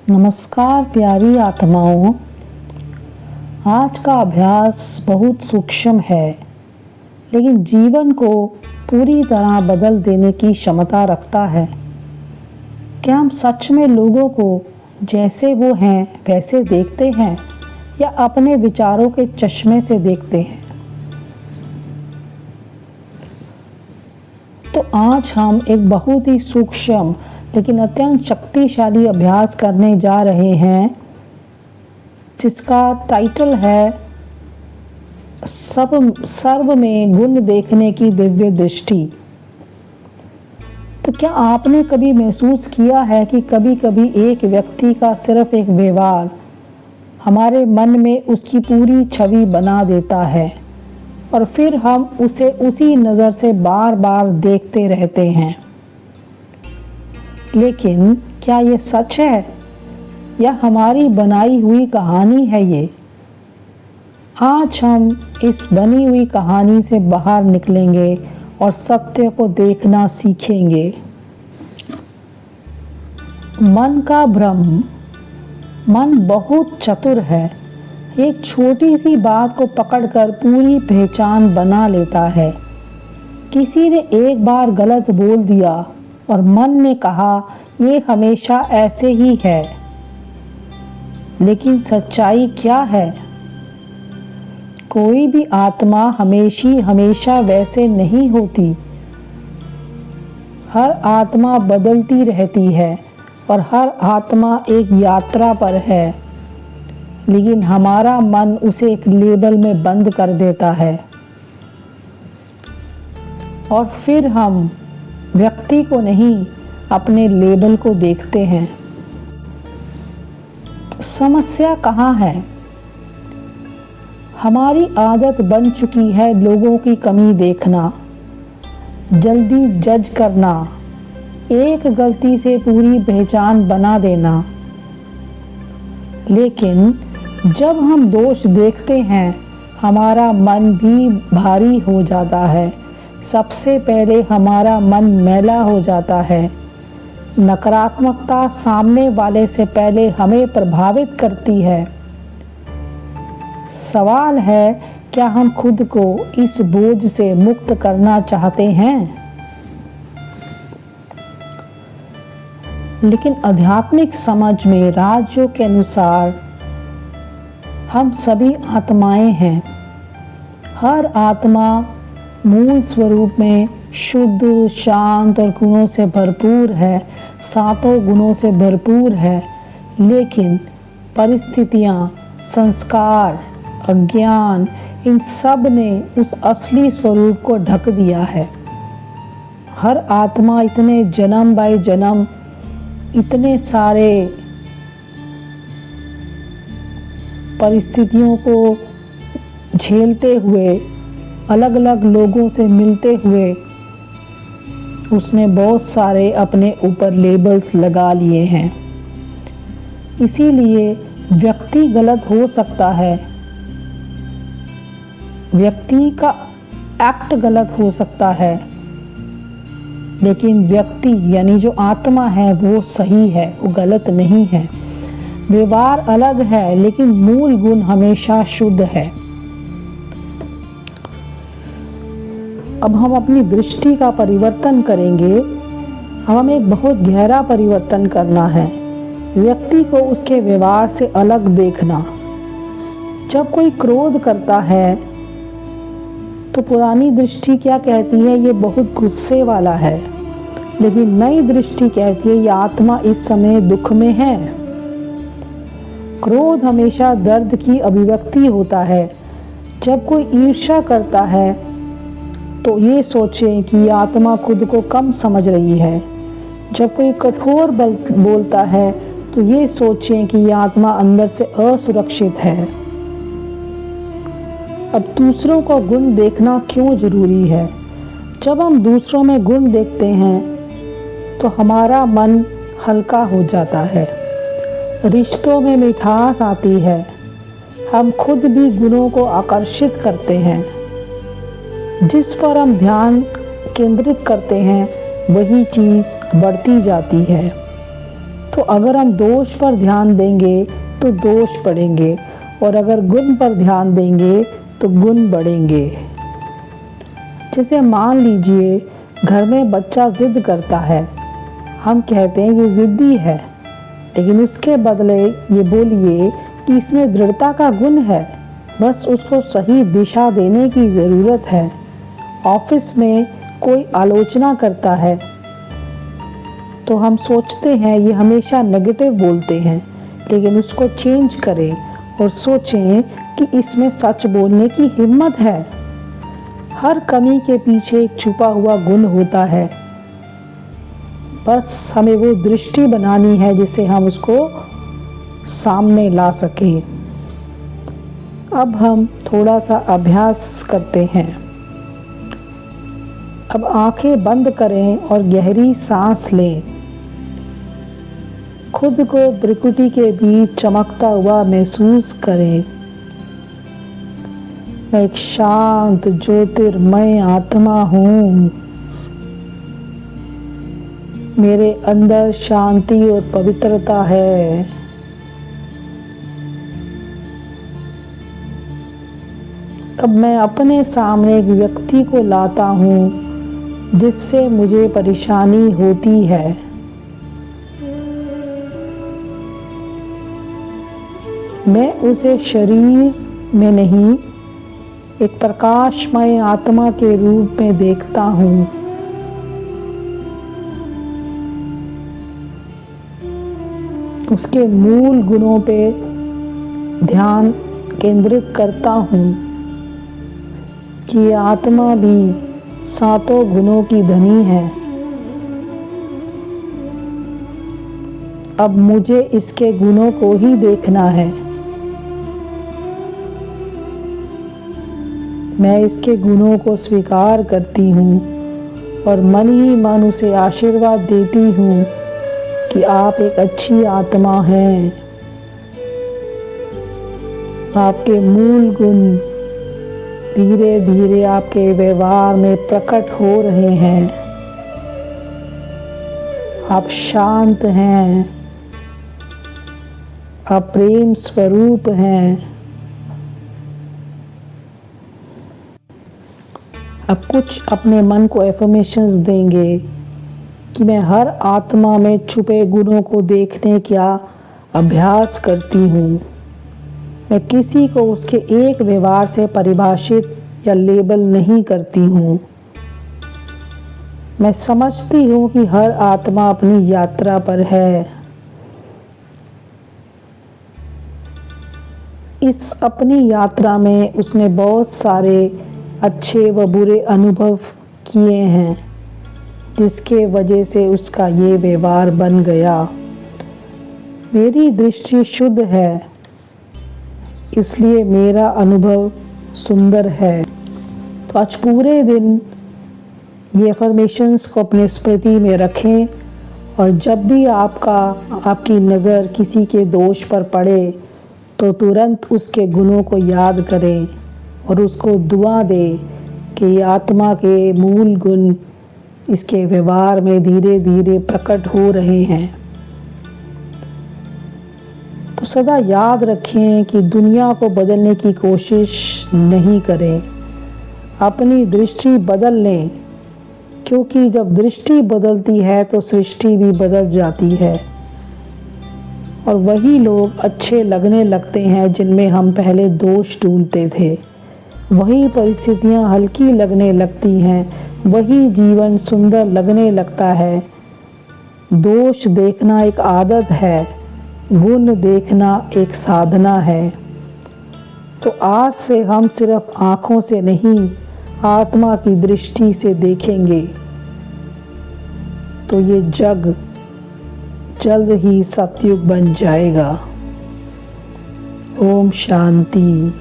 नमस्कार प्यारी आत्माओं। आज का अभ्यास बहुत सूक्ष्म है, लेकिन जीवन को पूरी तरह बदल देने की क्षमता रखता है। क्या हम सच में लोगों को जैसे वो हैं वैसे देखते हैं या अपने विचारों के चश्मे से देखते हैं? तो आज हम एक बहुत ही सूक्ष्म लेकिन अत्यंत शक्तिशाली अभ्यास करने जा रहे हैं, जिसका टाइटल है सर्व में गुण देखने की दिव्य दृष्टि। तो क्या आपने कभी महसूस किया है कि कभी कभी एक व्यक्ति का सिर्फ एक व्यवहार हमारे मन में उसकी पूरी छवि बना देता है और फिर हम उसे उसी नज़र से बार बार देखते रहते हैं? लेकिन क्या ये सच है या हमारी बनाई हुई कहानी है ये? आज हम इस बनी हुई कहानी से बाहर निकलेंगे और सत्य को देखना सीखेंगे। मन का भ्रम। मन बहुत चतुर है। एक छोटी सी बात को पकड़कर पूरी पहचान बना लेता है। किसी ने एक बार गलत बोल दिया और मन ने कहा ये हमेशा ऐसे ही है। लेकिन सच्चाई क्या है? कोई भी आत्मा हमेशा वैसे नहीं होती। हर आत्मा बदलती रहती है और हर आत्मा एक यात्रा पर है, लेकिन हमारा मन उसे एक लेबल में बंद कर देता है और फिर हम व्यक्ति को नहीं, अपने लेबल को देखते हैं। समस्या कहाँ है? हमारी आदत बन चुकी है लोगों की कमी देखना, जल्दी जज करना, एक गलती से पूरी पहचान बना देना। लेकिन जब हम दोष देखते हैं, हमारा मन भी भारी हो जाता है। सबसे पहले हमारा मन मैला हो जाता है। नकारात्मकता सामने वाले से पहले हमें प्रभावित करती है। सवाल है, क्या हम खुद को इस बोझ से मुक्त करना चाहते हैं? लेकिन आध्यात्मिक समझ में राजयोग के अनुसार हम सभी आत्माएं हैं। हर आत्मा मूल स्वरूप में शुद्ध, शांत और गुणों से भरपूर है, सातों गुणों से भरपूर है। लेकिन परिस्थितियां, संस्कार, अज्ञान, इन सब ने उस असली स्वरूप को ढक दिया है। हर आत्मा इतने जन्म बाय जन्म, इतने सारे परिस्थितियों को झेलते हुए, अलग अलग लोगों से मिलते हुए, उसने बहुत सारे अपने ऊपर लेबल्स लगा लिए हैं। इसीलिए व्यक्ति गलत हो सकता है, व्यक्ति का एक्ट गलत हो सकता है, लेकिन व्यक्ति यानी जो आत्मा है वो सही है, वो गलत नहीं है। व्यवहार अलग है, लेकिन मूल गुण हमेशा शुद्ध है। अब हम अपनी दृष्टि का परिवर्तन करेंगे। हमें एक बहुत गहरा परिवर्तन करना है। व्यक्ति को उसके व्यवहार से अलग देखना। जब कोई क्रोध करता है तो पुरानी दृष्टि क्या कहती है? ये बहुत गुस्से वाला है। लेकिन नई दृष्टि कहती है ये आत्मा इस समय दुख में है। क्रोध हमेशा दर्द की अभिव्यक्ति होता है। जब कोई ईर्ष्या करता है तो ये सोचें कि ये आत्मा खुद को कम समझ रही है। जब कोई कठोर बोलता है तो ये सोचें कि ये आत्मा अंदर से असुरक्षित है। अब दूसरों का गुण देखना क्यों जरूरी है? जब हम दूसरों में गुण देखते हैं तो हमारा मन हल्का हो जाता है, रिश्तों में मिठास आती है, हम खुद भी गुणों को आकर्षित करते हैं। जिस पर हम ध्यान केंद्रित करते हैं वही चीज़ बढ़ती जाती है। तो अगर हम दोष पर ध्यान देंगे तो दोष बढ़ेंगे, और अगर गुण पर ध्यान देंगे तो गुण बढ़ेंगे। जैसे मान लीजिए घर में बच्चा जिद करता है, हम कहते हैं ये जिद्दी है, लेकिन उसके बदले ये बोलिए कि इसमें दृढ़ता का गुण है, बस उसको सही दिशा देने की ज़रूरत है। ऑफिस में कोई आलोचना करता है तो हम सोचते हैं ये हमेशा नेगेटिव बोलते हैं, लेकिन उसको चेंज करें और सोचें कि इसमें सच बोलने की हिम्मत है। हर कमी के पीछे एक छुपा हुआ गुण होता है, बस हमें वो दृष्टि बनानी है जिससे हम उसको सामने ला सकें। अब हम थोड़ा सा अभ्यास करते हैं। अब आंखें बंद करें और गहरी सांस लें। खुद को प्रकृति के बीच चमकता हुआ महसूस करें। मैं एक शांत ज्योतिर्मय आत्मा हूँ। मेरे अंदर शांति और पवित्रता है। अब मैं अपने सामने एक व्यक्ति को लाता हूँ जिससे मुझे परेशानी होती है। मैं उसे शरीर में नहीं, एक प्रकाशमय आत्मा के रूप में देखता हूँ। उसके मूल गुणों पे ध्यान केंद्रित करता हूँ कि आत्मा भी 7 गुणों की धनी है। अब मुझे इसके गुणों को ही देखना है। मैं इसके गुणों को स्वीकार करती हूँ और मन ही मन उसे आशीर्वाद देती हूँ कि आप एक अच्छी आत्मा हैं। आपके मूल गुण धीरे धीरे आपके व्यवहार में प्रकट हो रहे हैं। आप शांत हैं, आप प्रेम स्वरूप हैं। अब कुछ अपने मन को एफर्मेशंस देंगे कि मैं हर आत्मा में छुपे गुणों को देखने का अभ्यास करती हूँ। मैं किसी को उसके एक व्यवहार से परिभाषित या लेबल नहीं करती हूँ। मैं समझती हूँ कि हर आत्मा अपनी यात्रा पर है। इस अपनी यात्रा में उसने बहुत सारे अच्छे व बुरे अनुभव किए हैं, जिसके वजह से उसका ये व्यवहार बन गया। मेरी दृष्टि शुद्ध है, इसलिए मेरा अनुभव सुंदर है। तो आज पूरे दिन ये अफर्मेशंस को अपने स्मृति में रखें, और जब भी आपकी नज़र किसी के दोष पर पड़े तो तुरंत उसके गुणों को याद करें और उसको दुआ दें कि आत्मा के मूल गुण इसके व्यवहार में धीरे धीरे प्रकट हो रहे हैं। तो सदा याद रखें कि दुनिया को बदलने की कोशिश नहीं करें, अपनी दृष्टि बदल लें, क्योंकि जब दृष्टि बदलती है तो सृष्टि भी बदल जाती है और वही लोग अच्छे लगने लगते हैं जिनमें हम पहले दोष ढूंढते थे। वही परिस्थितियां हल्की लगने लगती हैं, वही जीवन सुंदर लगने लगता है। दोष देखना एक आदत है, गुण देखना एक साधना है। तो आज से हम सिर्फ आँखों से नहीं, आत्मा की दृष्टि से देखेंगे तो ये जग जल्द ही सतयुग बन जाएगा। ओम शांति।